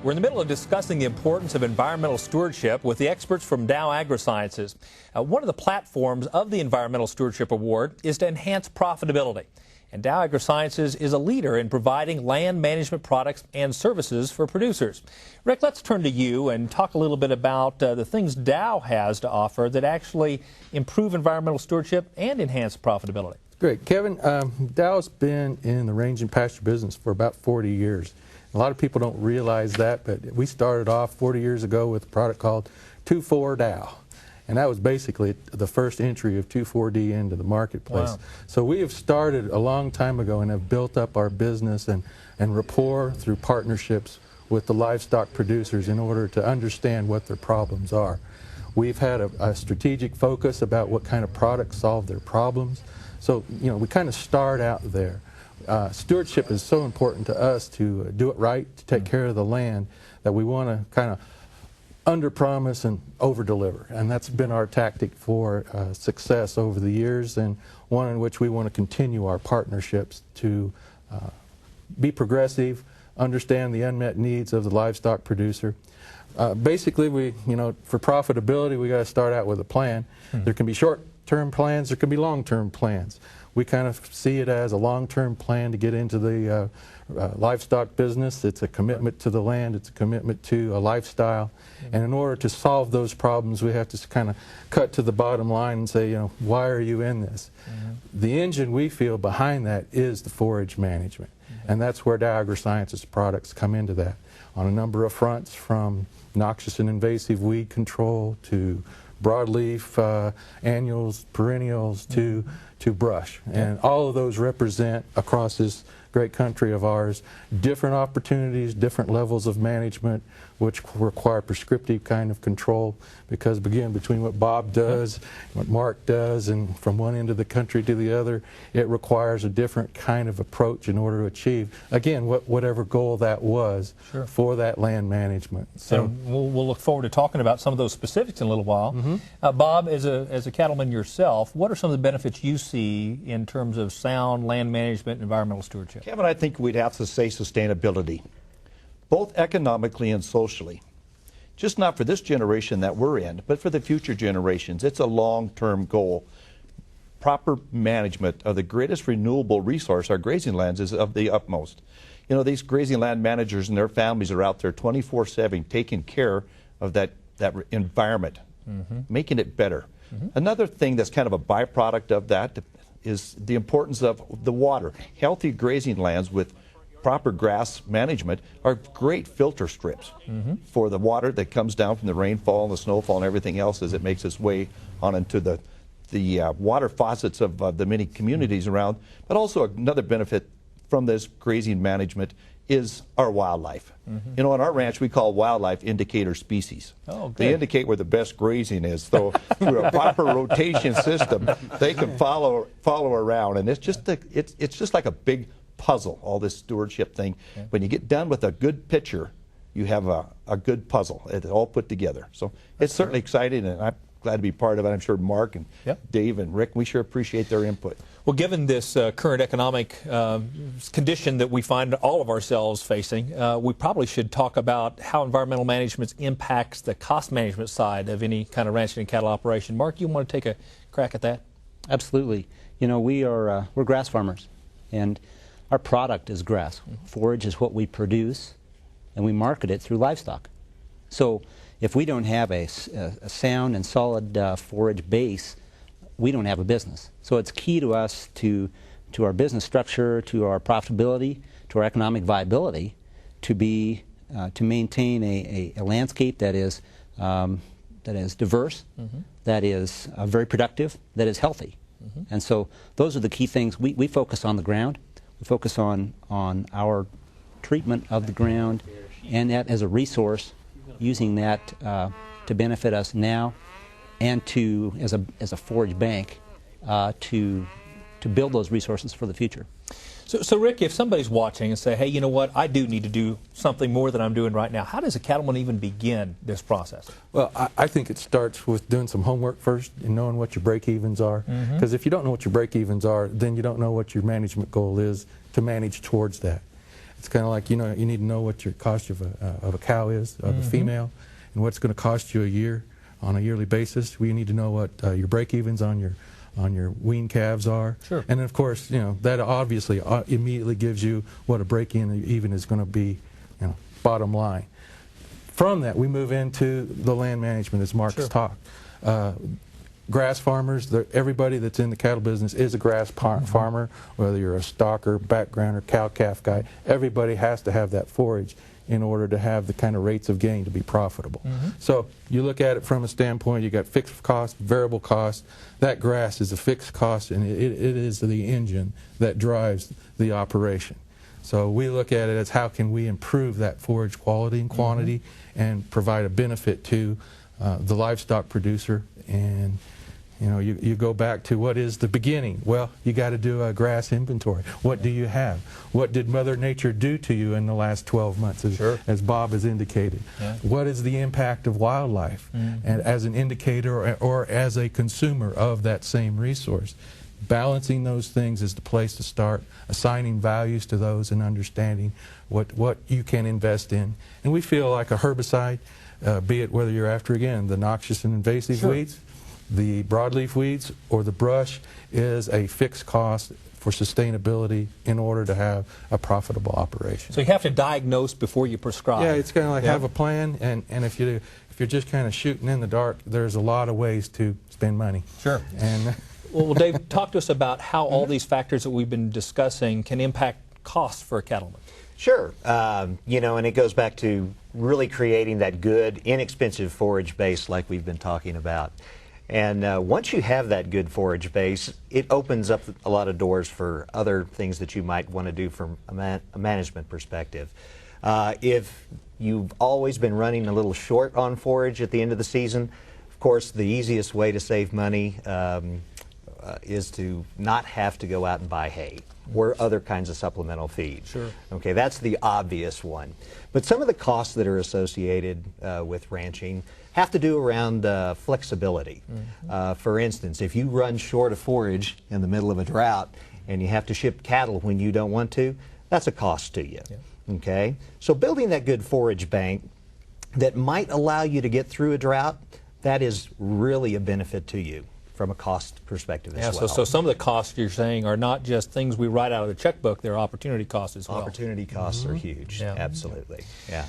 We're in the middle of discussing the importance of environmental stewardship with the experts from Dow AgroSciences. One of the platforms of the Environmental Stewardship Award is to enhance profitability. And Dow AgroSciences is a leader in providing land management products and services for producers. Rick, let's turn to you and talk a little bit about the things Dow has to offer that actually improve environmental stewardship and enhance profitability. Great. Kevin, Dow's been in the range and pasture business for about 40 years. A lot of people don't realize that, but we started off 40 years ago with a product called 2,4 Dow. And that was basically the first entry of 2,4-D into the marketplace. Wow. So we have started a long time ago and have built up our business and rapport through partnerships with the livestock producers in order to understand what their problems are. We've had a strategic focus about what kind of products solve their problems. So, you know, we kind of start out there. Stewardship is so important to us to do it right, to take care of the land, that we want to kind of under-promise and over-deliver. And that's been our tactic for success over the years, and one in which we want to continue our partnerships to be progressive, understand the unmet needs of the livestock producer. Basically, for profitability, we got to start out with a plan. There can be short-term plans, there can be long-term plans. We kind of see it as a long-term plan to get into the livestock business. It's a commitment to the land, it's a commitment to a lifestyle. And in order to solve those problems, we have to kind of cut to the bottom line and say, why are you in this? The engine we feel behind that is the forage management. And that's where Dow AgroSciences products come into that on a number of fronts, from noxious and invasive weed control to broadleaf annuals, perennials, to brush. And all of those represent, across this great country of ours, different opportunities, different levels of management, which require prescriptive kind of control, because again, between what Bob does, what Mark does, and from one end of the country to the other, it requires a different kind of approach in order to achieve, again, whatever goal that was for that land management. So we'll look forward to talking about some of those specifics in a little while. Bob, as a cattleman yourself, what are some of the benefits you see in terms of sound land management and environmental stewardship? Kevin, I think we'd have to say sustainability, both economically and socially. Just not for this generation that we're in, but for the future generations. It's a long-term goal. Proper management of the greatest renewable resource, our grazing lands, is of the utmost. These grazing land managers and their families are out there 24/7 taking care of that environment, making it better. Another thing that's kind of a byproduct of that is the importance of the water. Healthy grazing lands with proper grass management are great filter strips for the water that comes down from the rainfall and the snowfall and everything else as it makes its way on into the water faucets of the many communities around. But also another benefit from this grazing management is our wildlife. On our ranch we call wildlife indicator species. Oh, good. They indicate where the best grazing is. So through a proper rotation system, they can follow around, and it's just like a big puzzle, all this stewardship thing. When you get done with a good picture, you have a good puzzle. It's all put together. So it's certainly exciting, and I'm glad to be part of it. I'm sure Mark and Dave and Rick, we sure appreciate their input. Well, given this current economic condition that we find all of ourselves facing, we probably should talk about how environmental management impacts the cost management side of any kind of ranching and cattle operation. Mark, you want to take a crack at that? Absolutely. We're grass farmers, and our product is grass. Forage is what we produce, and we market it through livestock. So if we don't have a sound and solid forage base, we don't have a business. So it's key to us, to our business structure, to our profitability, to our economic viability, to maintain a landscape that is diverse, that is very productive, that is healthy. And so those are the key things. We focus on the ground. We focus on our treatment of the ground, and that as a resource, using that to benefit us now, and as a forage bank to build those resources for the future. So Rick, if somebody's watching and say, hey, you know what, I do need to do something more than I'm doing right now, how does a cattleman even begin this process? Well, I think it starts with doing some homework first and knowing what your break-evens are. Because if you don't know what your break-evens are, then you don't know what your management goal is to manage towards that. It's kind of like, you need to know what your cost of a cow is, of a female, and what's going to cost you a year on a yearly basis. We need to know what your break-evens on your wean calves are. Sure. And of course, that obviously immediately gives you what a break-even is going to be, bottom line. From that, we move into the land management, as Mark's talked. Grass farmers, everybody that's in the cattle business is a grass farmer, whether you're a stocker, backgrounder, cow-calf guy. Everybody has to have that forage in order to have the kind of rates of gain to be profitable. So you look at it from a standpoint, you got fixed cost, variable cost. That grass is a fixed cost, and it is the engine that drives the operation. So we look at it as how can we improve that forage quality and quantity and provide a benefit to the livestock producer. And you go back to what is the beginning. Well, you got to do a grass inventory. What do you have? What did Mother Nature do to you in the last 12 months, as Bob has indicated? What is the impact of wildlife and as an indicator or as a consumer of that same resource? Balancing those things is the place to start, assigning values to those and understanding what you can invest in. And we feel like a herbicide, be it whether you're after, again, the noxious and invasive weeds, the broadleaf weeds, or the brush, is a fixed cost for sustainability in order to have a profitable operation. So you have to diagnose before you prescribe. Yeah, it's kind of like have a plan, and if you're just kind of shooting in the dark, there's a lot of ways to spend money. Sure. And well, Dave, talk to us about how all these factors that we've been discussing can impact costs for a cattleman. Sure. And it goes back to really creating that good, inexpensive forage base like we've been talking about. And once you have that good forage base, it opens up a lot of doors for other things that you might want to do from a management perspective. If you've always been running a little short on forage at the end of the season, of course, the easiest way to save money is to not have to go out and buy hay or other kinds of supplemental feed. Sure. Okay, that's the obvious one. But some of the costs that are associated with ranching have to do around flexibility. For instance, if you run short of forage in the middle of a drought and you have to ship cattle when you don't want to, that's a cost to you. Okay? So building that good forage bank that might allow you to get through a drought, that is really a benefit to you from a cost perspective as well. So some of the costs you're saying are not just things we write out of the checkbook, they're opportunity costs as well. Opportunity costs are huge, absolutely. Yeah.